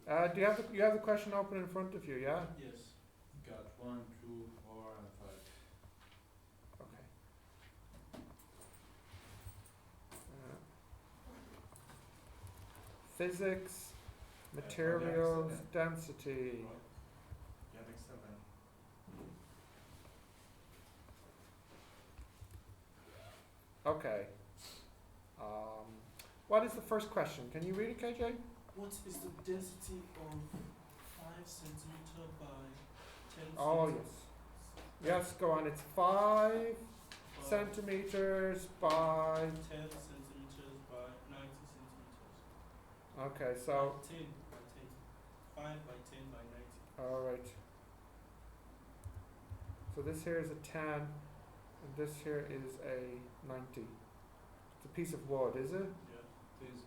Do you have the question open in front of you? Yeah. Yes. Got 1, 2, 4, and 5. Okay. Physics, materials, density. Yeah, next 7. Okay. What is the first question? Can you read it, KJ? What is the density of 5 centimeter by 10 Oh, centimeters? yes. Yes, go on. It's 5 By centimeters by. 10 centimeters by 90 centimeters. Okay, so. By 10 by 10. 5 by 10 by 90. Alright. So this here is a 10, and this here is a 90. It's a piece of wood, is it? Yeah. Please.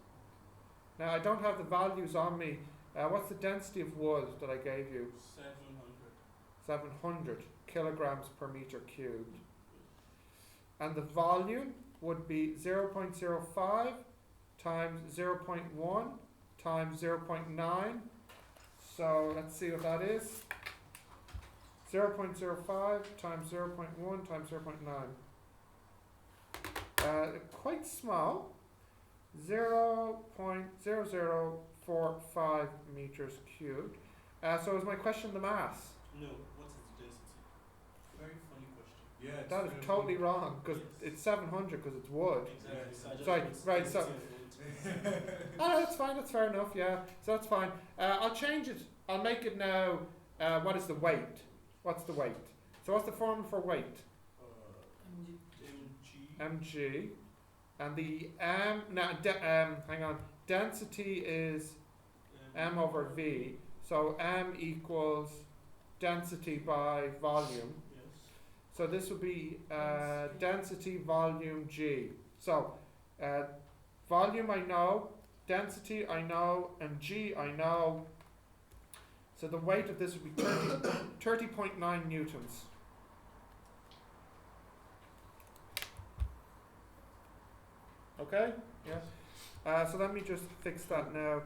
Now I don't have the values on me. What's the density of wood that I gave you? 700. 700 kilograms per meter cubed. And the volume would be 0.05 times 0.1 times 0.9. So let's see what that is. 0.05 times 0.1 times 0.9. Quite small. 0.0045 meters cubed. So is my question the mass? No, what is the density? Very funny question. Yeah, That is totally wrong, because it's 700 because it's wood. Exactly. So I just Right, put right, so- density of wood. Oh, that's fine, that's fair enough, yeah. So that's fine. I'll change it. I'll make it now, what is the weight? What's the weight? So what's the formula for weight? mg. Mg. And the hang on, density is m over v. So m equals density by volume. Yes. So this would be density volume G. So volume I know, density I know, and G I know. So the weight of this would be 30.9 newtons. Okay? Yeah. So let me just fix that now.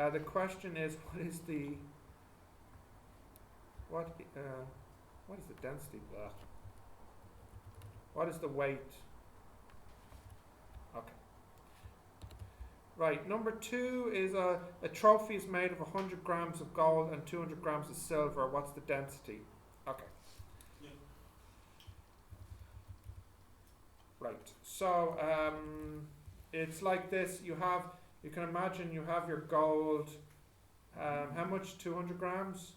The question is, what is the density? Ugh. What is the weight? Okay. Right, number 2 is a trophy is made of 100 grams of gold and 200 grams of silver. What's the density? Okay. Yeah. Right, so it's like this. You can imagine you have your gold, how much? 200 grams?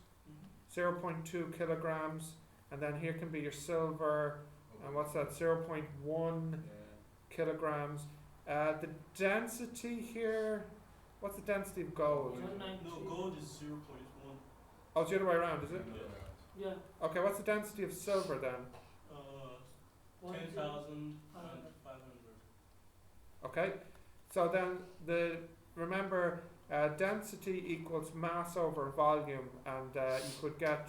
0.2 kilograms. And then here can be your silver, and what's that? 0.1 kilograms. The density here, what's the density of gold? No, gold is 0.1. Oh, it's the other way around, is it? Yeah. Okay, what's the density of silver then? 10,500. Okay, so then remember, density equals mass over volume, and you could get,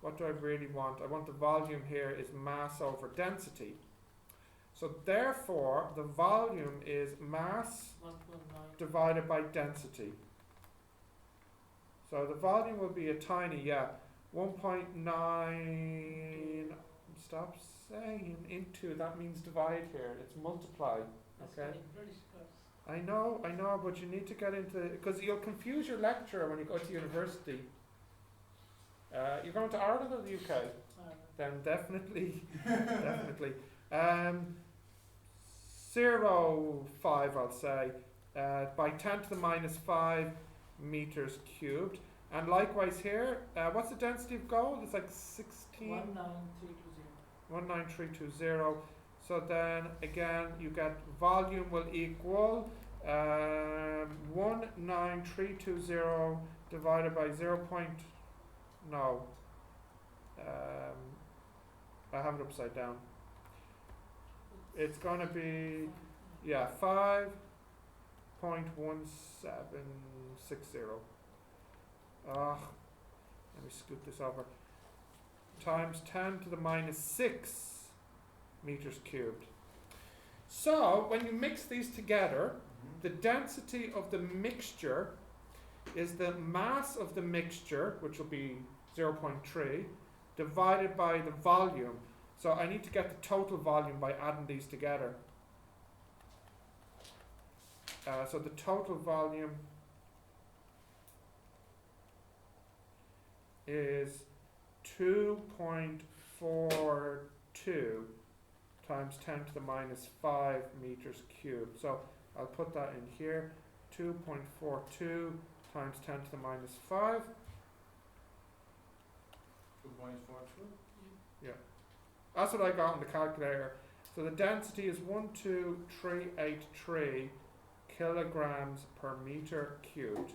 what do I really want? I want the volume here is mass over density. So therefore, the volume is mass 1.9 divided by density. So the volume will be a tiny, 1.9, stop saying into, that means divide here, it's multiply, okay? I know, but you need to get into, because you'll confuse your lecturer when you go to university. You're going to Ireland or the UK? Then definitely, definitely. 0.5 I'll say, by 10 to the minus 5 meters cubed. And likewise here, what's the density of gold? It's like 19320. So then again, you get volume will equal 19320 divided by 0. No. I have it upside down. It's going to be, 5.1760. Let me scoot this over. Times 10 to the minus 6 meters cubed. So when you mix these together, the density of the mixture is the mass of the mixture, which will be 0.3, divided by the volume. So I need to get the total volume by adding these together. So the total volume is 2.42 times 10 to the minus 5 meters cubed. So I'll put that in here. 2.42 times 10 to the minus 5. 2.42. That's what I got on the calculator. So the density is 12383 kilograms per meter cubed.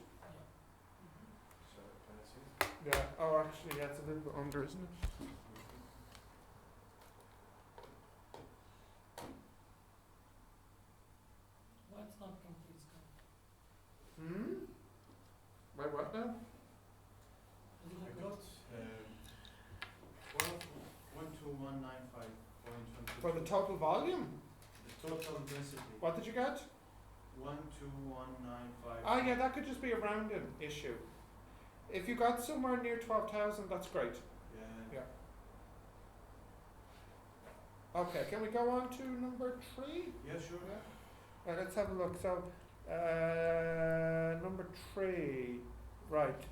So that's it. Yeah. Oh, actually, yeah, it's a little bit under, isn't it? What's not complete, Scott? Wait, what now? Is it I like got 12195.22. For the total volume? The total density. What did you get? 12195. Ah, yeah, that could just be a rounding issue. If you got somewhere near 12,000, that's great. Yeah. Okay, can we go on to number 3? Yeah, sure. Let's have a look. So, number 3, right.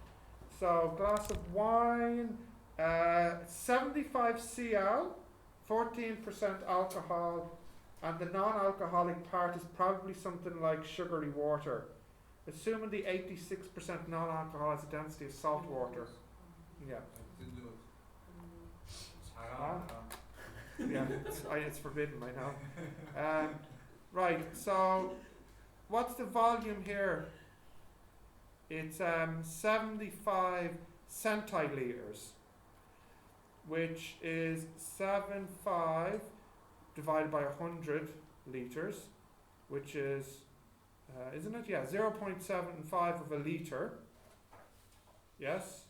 So, glass of wine, 75 cl, 14% alcohol, and the non-alcoholic part is probably something like sugary water. Assuming the 86% non-alcohol has a density of salt water. Yeah. Ah. Yeah, it's forbidden, I know. Right, so what's the volume here? It's 75 centiliters, which is 75 divided by 100 liters, which is, isn't it? Yeah, 0.75 of a liter. Yes?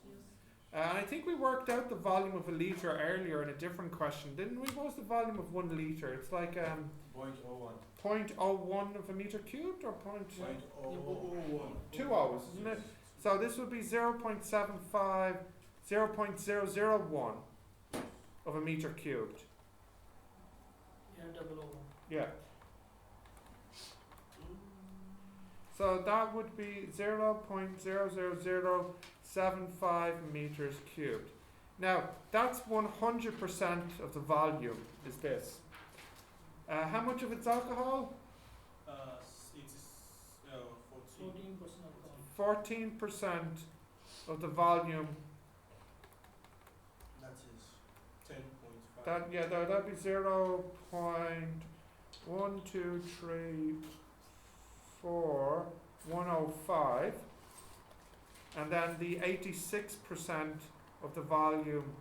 And I think we worked out the volume of a liter earlier in a different question, didn't we? What was the volume of 1 liter? It's like 0.01. 0.01 of a meter cubed, or 0.001. 2 O's, isn't it? So this would be 0.75, 0.001 of a meter cubed. Yeah, 001. Yeah. So that would be 0.00075 meters cubed. Now, that's 100% of the volume, is this. How much of it's alcohol? It is 14% alcohol. 14% of the volume. That is 10.5. That'd be 0.1234105, and then the 86% of the volume,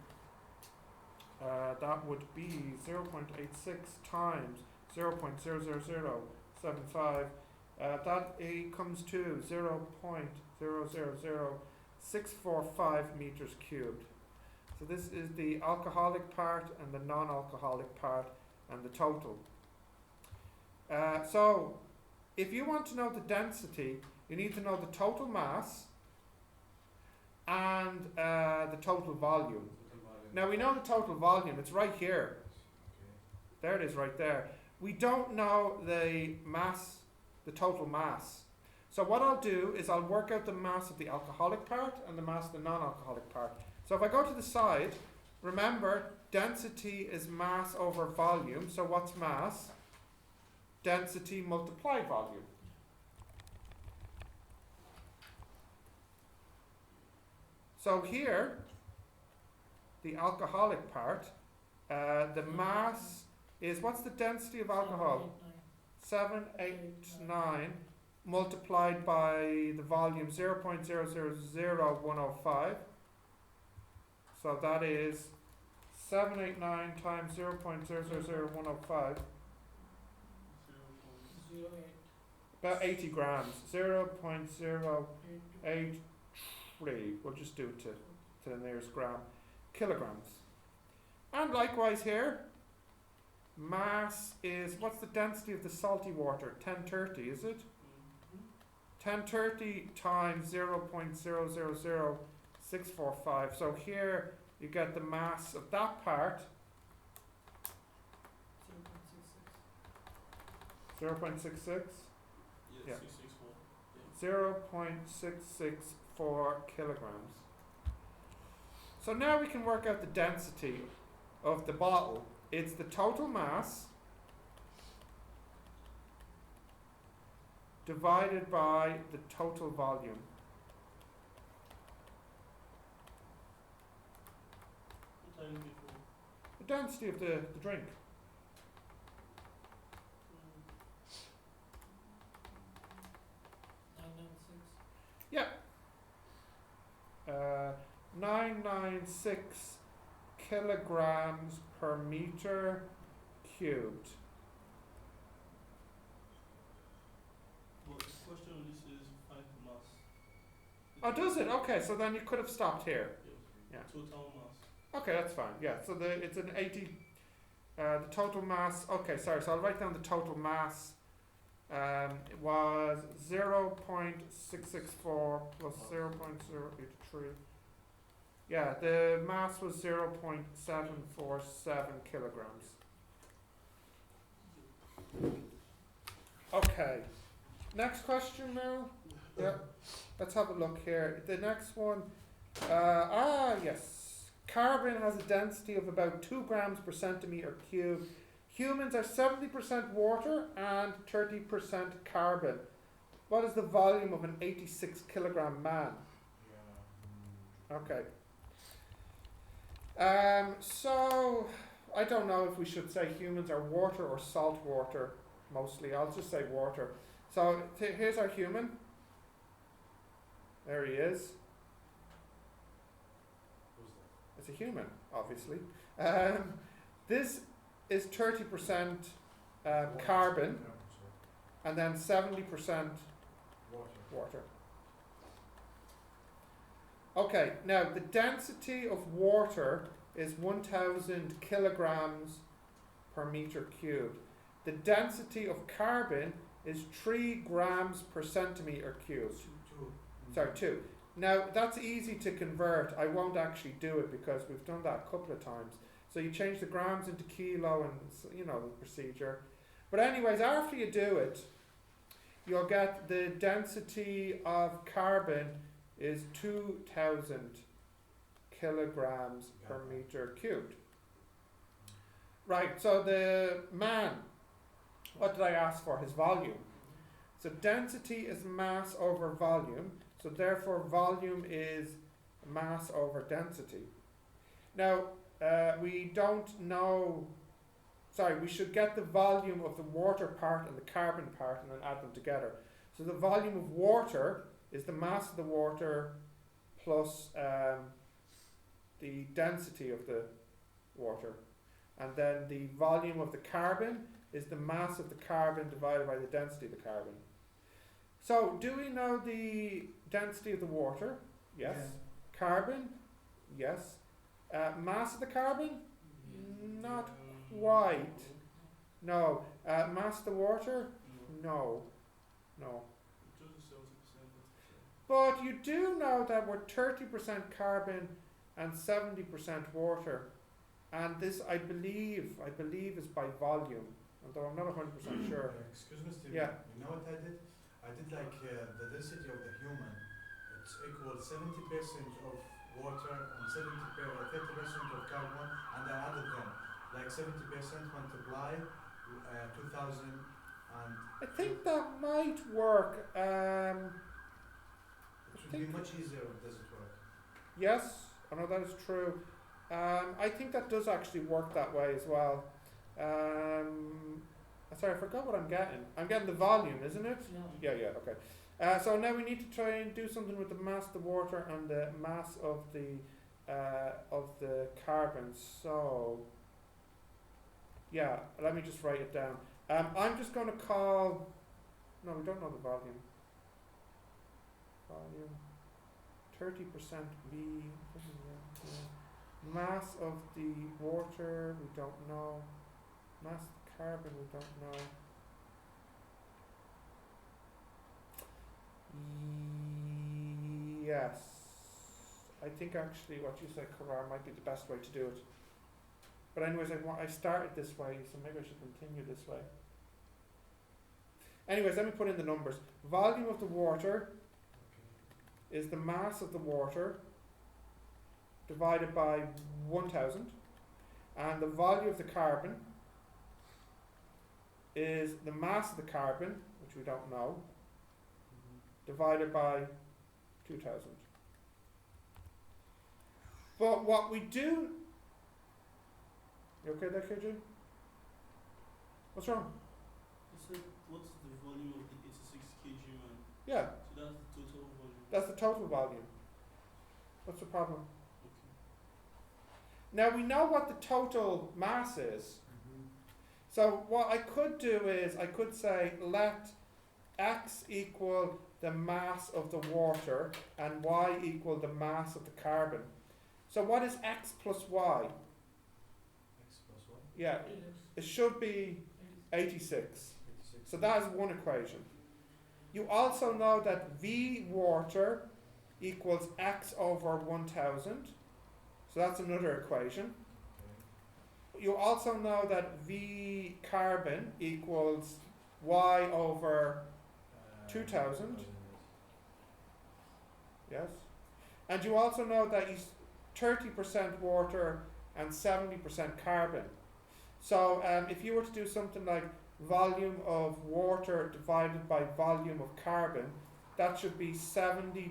that would be 0.86 times 0.00075. That comes to 0.000645 meters cubed. So this is the alcoholic part and the non-alcoholic part and the total. So if you want to know the density, you need to know the total mass and the total volume. Now we know the total volume, it's right here. There it is right there. We don't know the mass, the total mass. So what I'll do is I'll work out the mass of the alcoholic part and the mass of the non-alcoholic part. So if I go to the side, remember density is mass over volume. So what's mass? Density multiplied volume. So here, the alcoholic part, the mass is, what's the density of alcohol? 789 multiplied by the volume 0.000105. So that is 789 times 0.000105. 0.08. About 80 grams. 0.083. We'll just do it to the nearest gram. Kilograms. And likewise here, mass is, what's the density of the salty water? 1030, is it? 1030 times 0.000645. So here you get the mass of that part, 0.66. 0.66. Yeah. 664. 0.664 kilograms. So now we can work out the density of the bottle. It's the total mass divided by the total volume. What are you looking for? The density of the drink. 996. Yeah. 996 kilograms per meter cubed. But the question on this is find the mass. Oh, does it? Okay, so then you could have stopped here. Yeah. Total mass. Okay, that's fine. Yeah, so it's an 80. The total mass. Okay, sorry. So I'll write down the total mass. It was 0.664 plus 0.083. Yeah, the mass was 0.747 kilograms. Okay. Next question now. Yeah. Let's have a look here. The next one. Yes. Carbon has a density of about 2 grams per centimeter cube. Humans are 70% water and 30% carbon. What is the volume of an 86 kilogram man? Okay. So I don't know if we should say humans are water or salt water mostly. I'll just say water. So here's our human. There he is. Who's that? It's a human, obviously. This is 30% carbon and then 70% water. Okay, now the density of water is 1000 kilograms per meter cubed. The density of carbon is 3 grams per centimeter cubed. Sorry, 2. Now that's easy to convert. I won't actually do it because we've done that a couple of times. So you change the grams into kilo and you know the procedure. But anyways, after you do it, you'll get the density of carbon is 2000 kilograms per meter cubed. Right, so the man, what did I ask for? His volume. So density is mass over volume, so therefore volume is mass over density. Now, we don't know, we should get the volume of the water part and the carbon part and then add them together. So the volume of water is the mass of the water plus the density of the water. And then the volume of the carbon is the mass of the carbon divided by the density of the carbon. So, do we know the density of the water? Yes. Yeah. Carbon? Yes. Mass of the carbon? Not quite. No. Mass of the water? No. No. But you do know that we're 30% carbon and 70% water. And this, I believe is by volume. Although I'm not 100% sure. Excuse me, Steve. Yeah. You know what I did? I did like the density of the human. It's equal 70% of water and 30% of carbon, and I added them. Like 70% multiply 2000 and. I think that might work. It would be much easier if does it work. Yes, I know that is true. I think that does actually work that way as well. Sorry, I forgot what I'm getting. I'm getting the volume, isn't it? Yeah. Yeah, okay. So now we need to try and do something with the mass of the water and the mass of the carbon. So, yeah, let me just write it down. I'm just going to call. No, we don't know the volume. Volume. 30% V. Mass of the water, we don't know. Mass of the carbon, we don't know. Yes. I think actually what you said, Karar, might be the best way to do it. But anyways, I started this way, so maybe I should continue this way. Anyways, let me put in the numbers. Volume of the water is the mass of the water divided by 1000, and the volume of the carbon is the mass of the carbon, which we don't know, divided by 2000. But what we do, you okay there, KJ? What's wrong? You said, what's the volume of the 86 kg man? Yeah, So that's the total volume. that's the total volume. What's the problem? Okay. Now we know what the total mass is. So what I could do is I could say let x equal the mass of the water and y equal the mass of the carbon. So what is x plus y? X plus one. Yeah, it should be 86. 86. So that is one equation. You also know that V water equals x over 1000. So that's another equation. Okay. You also know that V carbon equals y over 2000. Yes. And you also know that he's 30% water and 70% carbon. So if you were to do something like volume of water divided by volume of carbon, that should be 70%.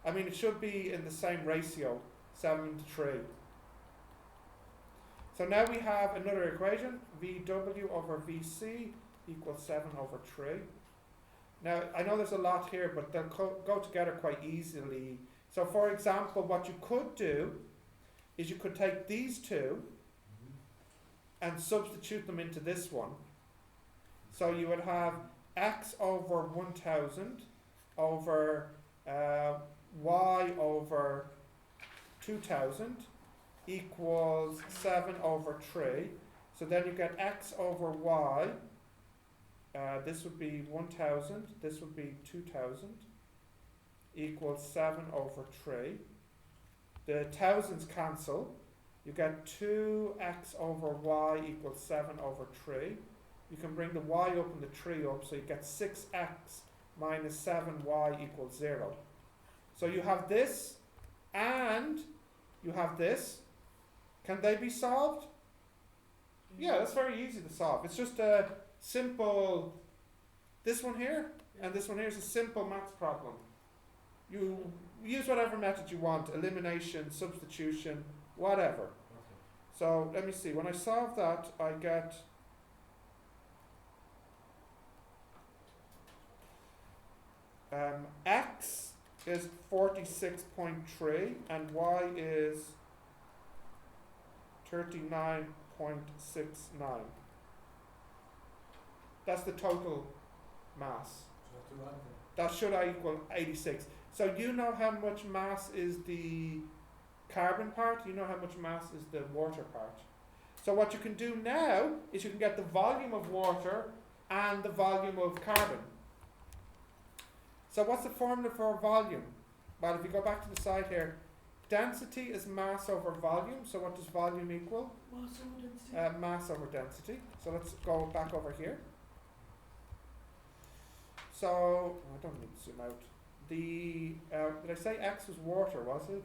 I mean, it should be in the same ratio, 7 to 3. So now we have another equation, VW over VC equals 7 over 3. Now, I know there's a lot here, but they'll go together quite easily. So, for example, what you could do is you could take these two and substitute them into this one. So you would have x over 1000 over y over 2000 equals 7 over 3. So then you get x over y. This would be 1000, this would be 2000, equals 7 over 3. The thousands cancel. You get 2x over y equals 7 over 3. You can bring the y up and the 3 up, so you get 6x minus 7y equals 0. So you have this and you have this. Can they be solved? Yeah, that's very easy to solve. It's just a simple, this one here and this one here is a simple maths problem. You use whatever method you want, elimination, substitution, whatever. Okay. So let me see, when I solve that, I get x is 46.3 and y is 39.69. That's the total mass. So to add them. That should equal 86. So you know how much mass is the carbon part, you know how much mass is the water part. So what you can do now is you can get the volume of water and the volume of carbon. So what's the formula for volume? Well, if you go back to the side here, density is mass over volume. So what does volume equal? Mass over density. Mass over density. So let's go back over here. So I don't need to zoom out. The did I say x was water? Was it?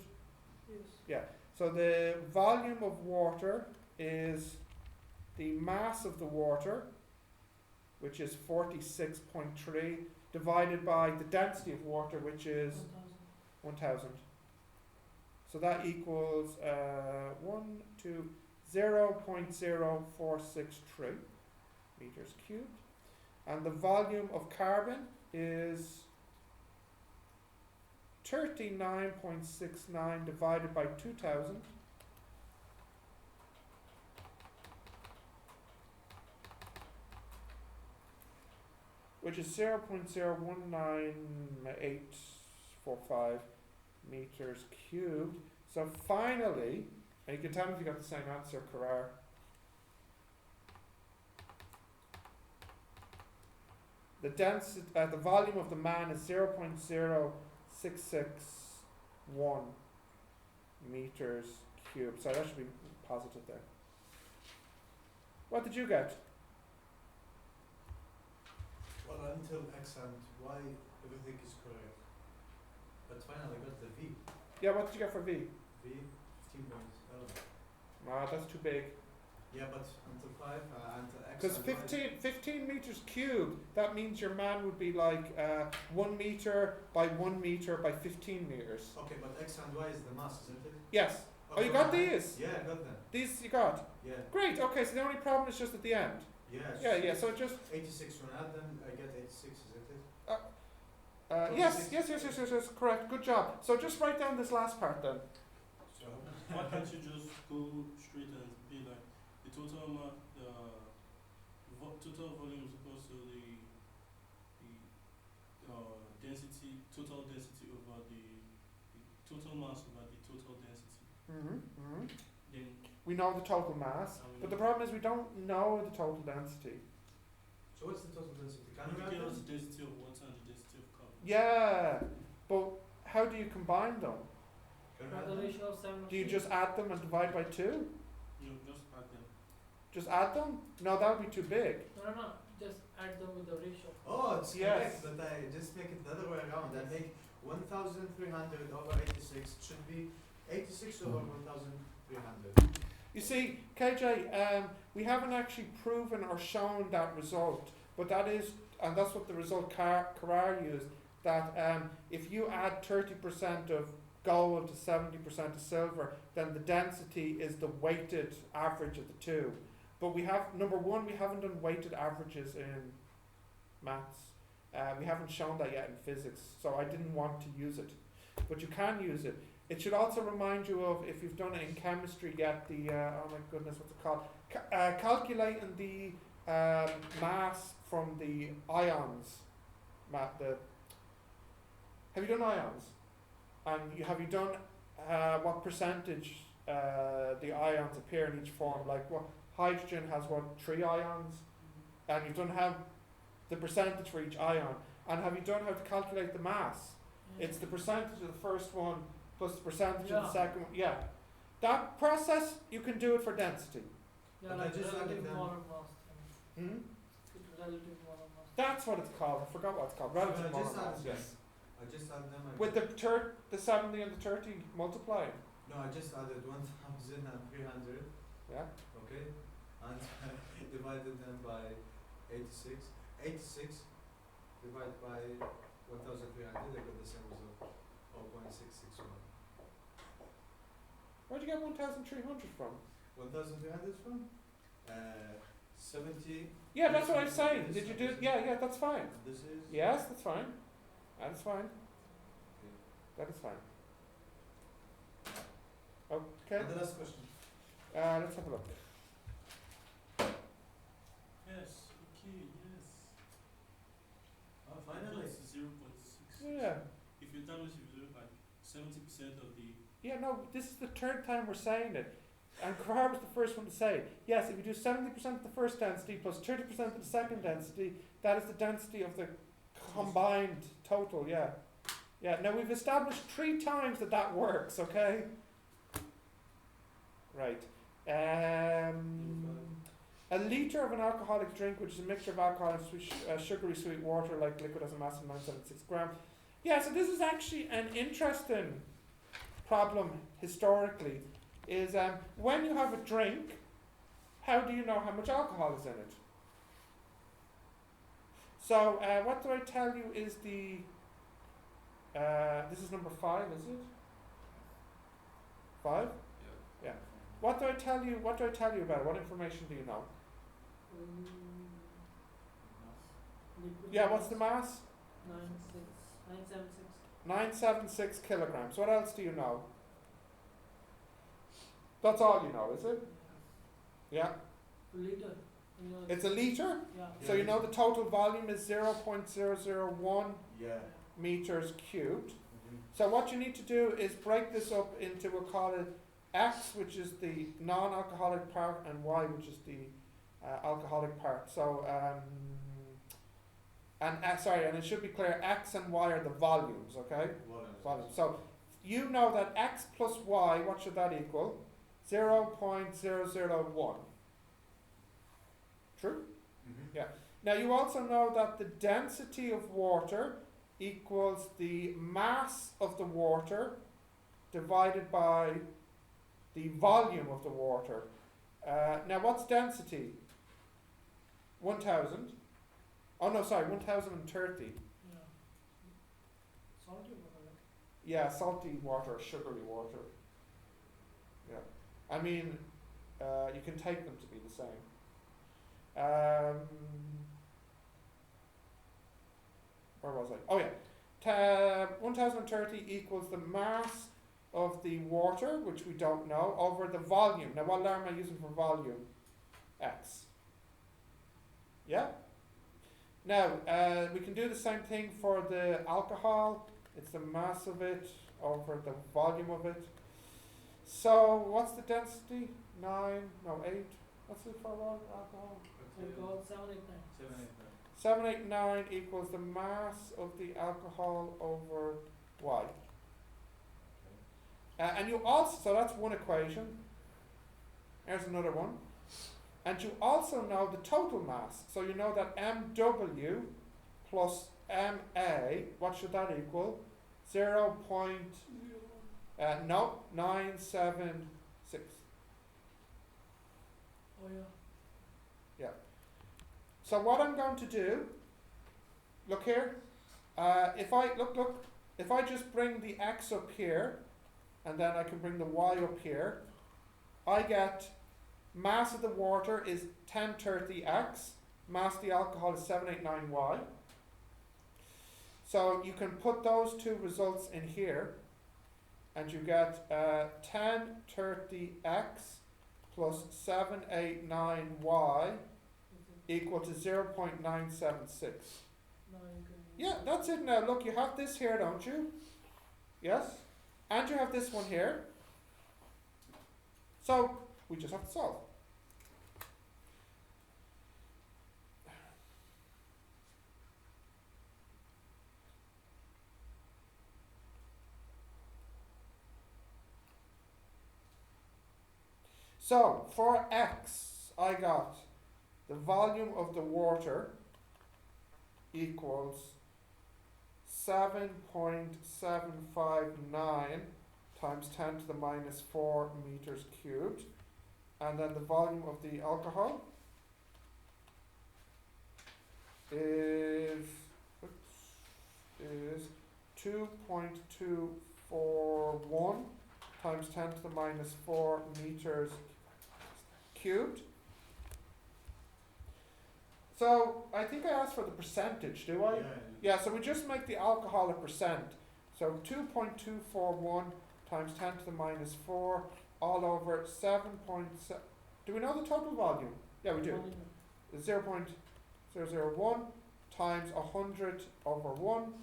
Yes. Yeah. So the volume of water is the mass of the water, which is 46.3, divided by the density of water, which is 1000. So that equals 0.0463 meters cubed. And the volume of carbon is 39.69 divided by 2000. Which is 0.019845 meters cubed. So finally, and you can tell me if you got the same answer, Karar. the density, the volume of the man is 0.0661 meters cubed. So that should be positive there. What did you get? Well, until X and Y, everything is correct. But finally, I got the V. Yeah, what did you get for V? V, 15.11. Ah, that's too big. Yeah, but until 5, until X Because and 15 meters cubed, that means your man would be like 1 meter by 1 meter by 15 meters. Y. Okay, but X and Y is the mass, isn't it? Yes. Oh, you Okay, got fine. these? Yeah, I got them. These you got? Yeah. Great, okay, so the only problem is just at the end. Yeah. Yeah, so just, 86 when I add them, I get 86, isn't it? yes, correct, good job. So just write down this last part then. So why can't you just go straight and be like the total amount, total volume is equals to the density, total density over the total mass over the total density. Then We know the total mass, but the problem is we don't know the total density. So what's the total density? Can we we add get them? the density of water and the density of carbon. Yeah, but how do you combine them? Can we By add the them? ratio of 7 Do you just add them and divide by 2? You just add them. Just add them? No, that would be too big. No, just add them with the ratio. Oh, it's Yes. correct, but I just make it the other way around. I make 1,300 over 86. It should be 86 over 1,300. You see, KJ, we haven't actually proven or shown that result, but that is, and that's what the result Carrar used, that if you add 30% of gold to 70% of silver, then the density is the weighted average of the two. But we have, number one, we haven't done weighted averages in maths. We haven't shown that yet in physics, so I didn't want to use it. But you can use it. It should also remind you of, if you've done it in chemistry yet, the, oh my goodness, what's it called? Calculating the mass from the ions. Have you done ions? And have you done what percentage the ions appear in each form? Like what hydrogen has 3 ions? And you've done how the percentage for each ion. And have you done how to calculate the mass? It's the percentage of the first one plus the percentage of the second one. Yeah. That process, you can do it for density. Yeah, But like I just added relative them. molar mass. Relative molar mass. That's what it's called. I forgot what it's called. Relative I molar just mass, added them. yes. I just added them. I With get- the 70 and the 30 multiplying. No, I just added 1,300. Yeah. Okay, and divided them by 86. 86 divided by 1,300. I got the same result. 0.661. Where'd you get 1,300 from? 1,300 from 70. Yeah, that's what I'm This saying. is- Did you do? Yeah, that's fine. This is. Yes, that's fine. That's fine. Okay. That is fine. Okay. And the last question. Let's have a look. Yes, okay, yes. Oh, finally. That's 0.6. Yeah. If you tell us if you do like 70% of the Yeah, no, this is the third time we're saying it. And Carrar was the first one to say, yes, if you do 70% of the first density plus 30% of the second density, that is the density of the combined total, yeah. Yeah, now we've established 3 times that that works, okay? Right. A litre of an alcoholic drink, which is a mixture of alcohol and sugary sweet water, like liquid, has a mass of 976 grams. Yeah, so this is actually an interesting problem historically, is when you have a drink, how do you know how much alcohol is in it? So what do I tell you is the, this is number 5, is it? 5? Yeah. What do I tell you about it? What information do you know? Liquid Yeah, what's the mass? 976. 976 kilograms. What else do you know? That's all you know, is it? Yeah. Liter. You know, It's a litre? yeah. So you know the total volume is 0.001 Yeah. meters cubed. Mm-hmm. So what you need to do is break this up into, we'll call it X, which is the non-alcoholic part, and Y, which is the alcoholic part. So And and it should be clear, x and y are the volumes, okay? Volumes. Volume. So you know that x plus y, what should that equal? 0.001. True? Mm-hmm. Yeah. Now you also know that the density of water equals the mass of the water divided by the volume of the water. Now what's density? 1000. Oh no, sorry, 1030. Yeah. Salty water. Yeah, salty water, sugary water. Yeah. I mean, you can take them to be the same. 1030 equals the mass of the water, which we don't know, over the volume. Now, what letter am I using for volume? X. Yeah? Now, we can do the same thing for the alcohol. It's the mass of it over the volume of it. So, what's the density? 8. What's it for alcohol? Alcohol 789. 789 equals the mass of the alcohol over Y. And you also, so that's one equation. There's another one. And you also know the total mass. So you know that MW plus MA, what should that equal? 976. Oh yeah. So what I'm going to do, look here, if I just bring the x up here, and then I can bring the y up here, I get mass of the water is 1030x, mass of the alcohol is 789y. So you can put those two results in here, and you get 1030x plus 789y equal to 0.976. Yeah, that's it now. Look, you have this here, don't you? Yes? And you have this one here. So, we just have to solve. So, for x, I got the volume of the water equals 7.759 times 10 to the minus 4 meters cubed. And then the volume of the alcohol is 2.241 times 10 to the minus 4 meters cubed. So I think I asked for the percentage, do I? Yeah, so we just make the alcohol a percent. So 2.241 times 10 to the minus 4 all over 7.7. Do we know the total volume? Yeah, we do. 0.001 times 100 over 1.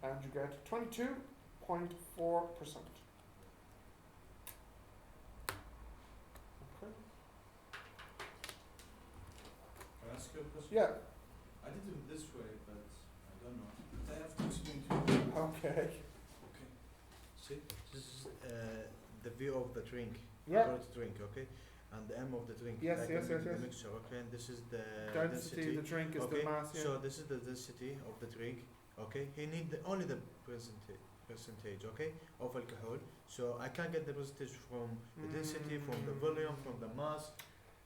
And you get 22.4%. Okay. Can I ask you a question? Yeah. I did it this way, but I don't know. But I have to explain to you. Okay. Okay. See, this is the view of the drink. Yeah. First drink, okay, and the M of the drink. Yes, like yes, the, yes, the yes. mixture, okay, and this is the Density of the drink is okay. the mass. Yeah. So this is the density of the drink. Okay, he need only the percentage, okay, of alcohol. So I can get the percentage from the density, from the volume, from the mass.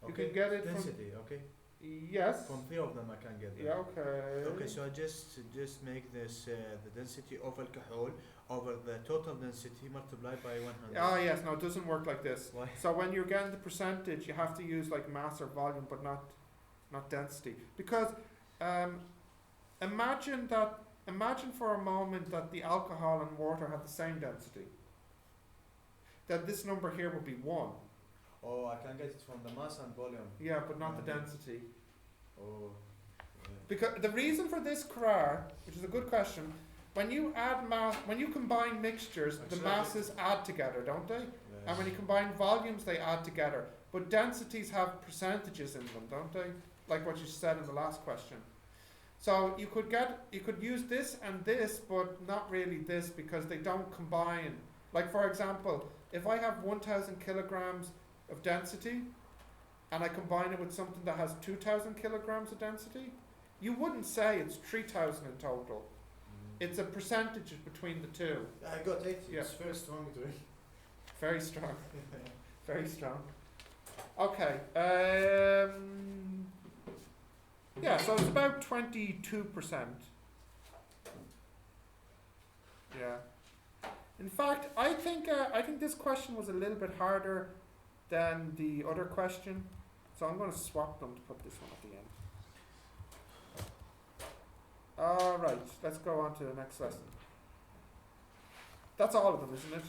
You Okay, can get it density, okay. Yes. From three of them I can get them. Yeah. Okay. Okay, so I just make this the density of alcohol over the total density multiplied by 100. Ah, yes. No, it doesn't work like this. Why? So when you're getting the percentage, you have to use like mass or volume, but not density. Because imagine for a moment that the alcohol and water have the same density. That this number here would be 1. Oh, I can get it from the mass and volume. Yeah, but not the density. Oh, Because the reason for this, Karar, which is a good question, when you add mass, when you combine mixtures, the Exactly. masses add together, don't they? Yes. And when you combine volumes, they add together. But densities have percentages in them, don't they? Like what you said in the last question. So you could use this and this, but not really this, because they don't combine. Like for example, if I have 1,000 kilograms of density, and I combine it with something that has 2,000 kilograms of density, you wouldn't say it's 3,000 in total. It's a percentage between the two. I got it. Yeah. It's very strong drink. Very strong. Very strong. Okay. Yeah, so it's about 22%. Yeah. In fact, I think this question was a little bit harder than the other question, so I'm going to swap them to put this one at the end. All right, let's go on to the next lesson. That's all of them, isn't it?